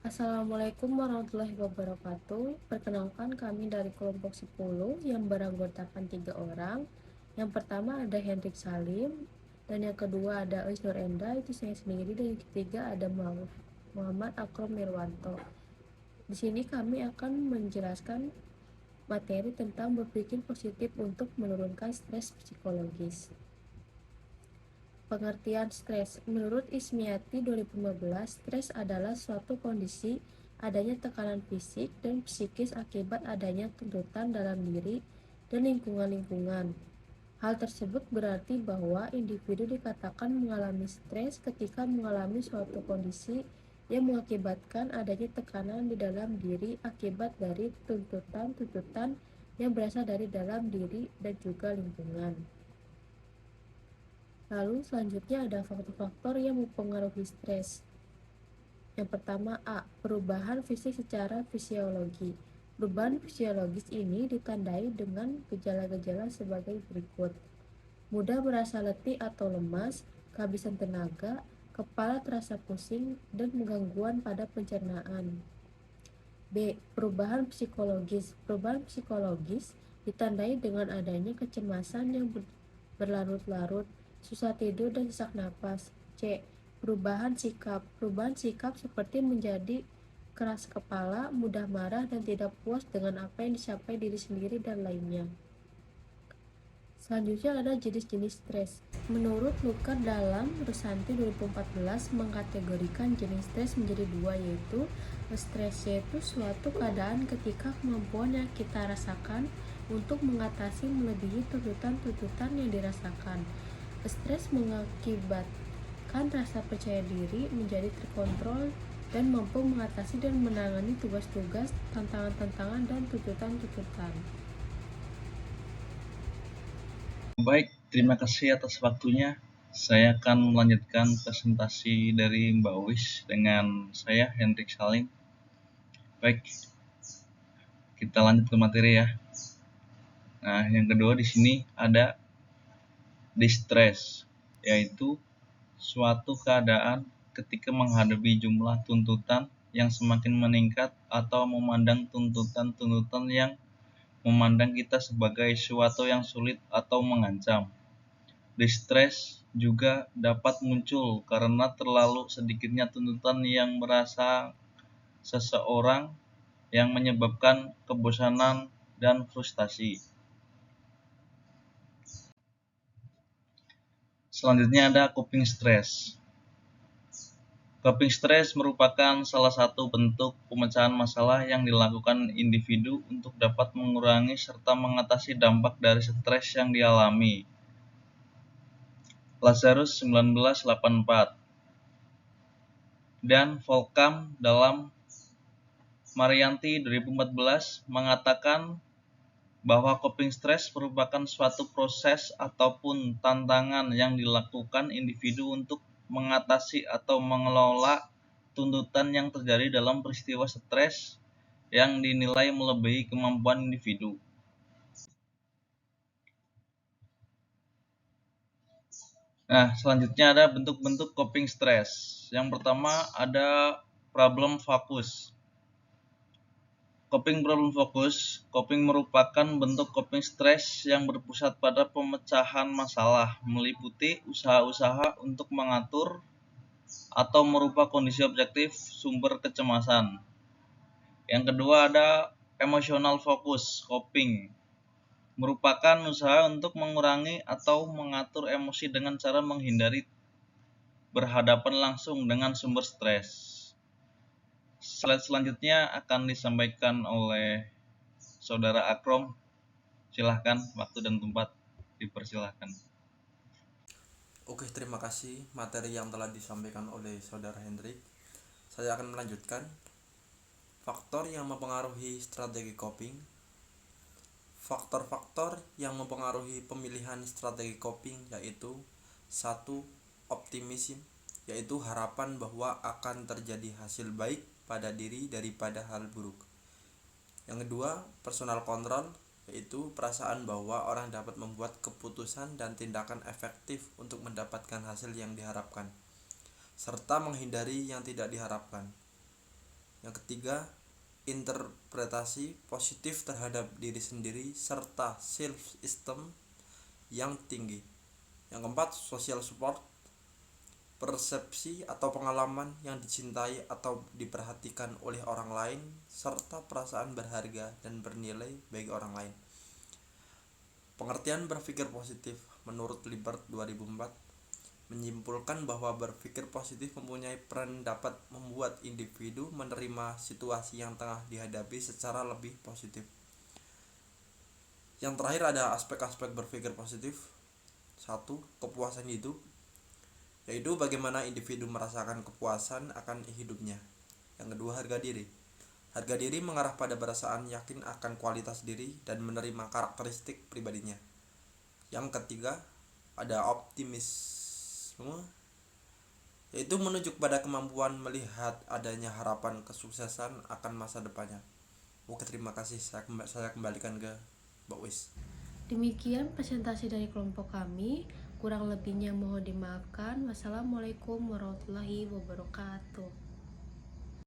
Assalamualaikum warahmatullahi wabarakatuh. Perkenalkan kami dari kelompok 10 yang beranggotakan 3 orang. Yang pertama ada Hendrik Salim, dan yang kedua ada Eus Nur Enda, itu saya sendiri, dan yang ketiga ada Muhammad Akrom Nirwanto. Di sini kami akan menjelaskan materi tentang berpikir positif untuk menurunkan stres psikologis. Pengertian stres. Menurut Ismiati 2015, stres adalah suatu kondisi adanya tekanan fisik dan psikis akibat adanya tuntutan dalam diri dan lingkungan-lingkungan. Hal tersebut berarti bahwa individu dikatakan mengalami stres ketika mengalami suatu kondisi yang mengakibatkan adanya tekanan di dalam diri akibat dari tuntutan-tuntutan yang berasal dari dalam diri dan juga lingkungan. Lalu selanjutnya ada faktor-faktor yang mempengaruhi stres. Yang pertama A. Perubahan fisik secara fisiologi. Perubahan fisiologis ini ditandai dengan gejala-gejala sebagai berikut. Mudah merasa letih atau lemas, kehabisan tenaga, kepala terasa pusing, dan gangguan pada pencernaan. B. Perubahan psikologis. Perubahan psikologis ditandai dengan adanya kecemasan yang berlarut-larut, susah tidur dan sesak napas. C. Perubahan sikap. Perubahan sikap seperti menjadi keras kepala, mudah marah, dan tidak puas dengan apa yang dicapai diri sendiri dan lainnya. Selanjutnya ada jenis-jenis stres. Menurut Luka dalam Rusanti 2014 mengkategorikan jenis stres menjadi dua, yaitu stres yaitu suatu keadaan ketika kemampuan yang kita rasakan untuk mengatasi melebihi tuntutan-tuntutan yang dirasakan. Stres mengakibatkan rasa percaya diri menjadi terkontrol dan mampu mengatasi dan menangani tugas-tugas, tantangan-tantangan, dan tuntutan-tuntutan. Baik, terima kasih atas waktunya. Saya akan melanjutkan presentasi dari Mbak Uwis dengan saya, Hendrik Salim. Baik, kita lanjut ke materi ya. Nah, yang kedua di sini ada distress, yaitu suatu keadaan ketika menghadapi jumlah tuntutan yang semakin meningkat atau memandang tuntutan-tuntutan yang memandang kita sebagai sesuatu yang sulit atau mengancam. Distress juga dapat muncul karena terlalu sedikitnya tuntutan yang merasa seseorang yang menyebabkan kebosanan dan frustasi. Selanjutnya ada coping stress. Coping stress merupakan salah satu bentuk pemecahan masalah yang dilakukan individu untuk dapat mengurangi serta mengatasi dampak dari stres yang dialami. Lazarus 1984 dan Volcom dalam Marianti 2014 mengatakan bahwa coping stress merupakan suatu proses ataupun tantangan yang dilakukan individu untuk mengatasi atau mengelola tuntutan yang terjadi dalam peristiwa stres yang dinilai melebihi kemampuan individu. Nah, selanjutnya ada bentuk-bentuk coping stress. Yang pertama ada problem focus. Coping merupakan bentuk coping stress yang berpusat pada pemecahan masalah, meliputi usaha-usaha untuk mengatur atau merubah kondisi objektif sumber kecemasan. Yang kedua ada emotional focus. Coping merupakan usaha untuk mengurangi atau mengatur emosi dengan cara menghindari berhadapan langsung dengan sumber stres. Slide selanjutnya akan disampaikan oleh Saudara Akrom. Silahkan, waktu dan tempat dipersilahkan. Oke, terima kasih materi yang telah disampaikan oleh Saudara Hendrik. Saya akan melanjutkan faktor yang mempengaruhi strategi coping. Faktor-faktor yang mempengaruhi pemilihan strategi coping yaitu 1. Optimisme, yaitu harapan bahwa akan terjadi hasil baik pada diri daripada hal buruk. Yang kedua, personal control, yaitu perasaan bahwa orang dapat membuat keputusan dan tindakan efektif untuk mendapatkan hasil yang diharapkan, serta menghindari yang tidak diharapkan. Yang ketiga, interpretasi positif terhadap diri sendiri serta self esteem yang tinggi. Yang keempat, social support, persepsi atau pengalaman yang dicintai atau diperhatikan oleh orang lain serta perasaan berharga dan bernilai bagi orang lain. Pengertian berpikir positif menurut Libert 2004 menyimpulkan bahwa berpikir positif mempunyai peran dapat membuat individu menerima situasi yang tengah dihadapi secara lebih positif. Yang terakhir ada aspek-aspek berpikir positif. 1. Kepuasan hidup, yaitu bagaimana individu merasakan kepuasan akan hidupnya. Yang kedua, harga diri. Harga diri mengarah pada perasaan yakin akan kualitas diri dan menerima karakteristik pribadinya. Yang ketiga, ada optimisme, yaitu menunjuk pada kemampuan melihat adanya harapan kesuksesan akan masa depannya. Oke, terima kasih. Saya kembalikan ke Mbak Wis. Demikian presentasi dari kelompok kami. Kurang lebihnya mohon dimaafkan. Wassalamualaikum warahmatullahi wabarakatuh.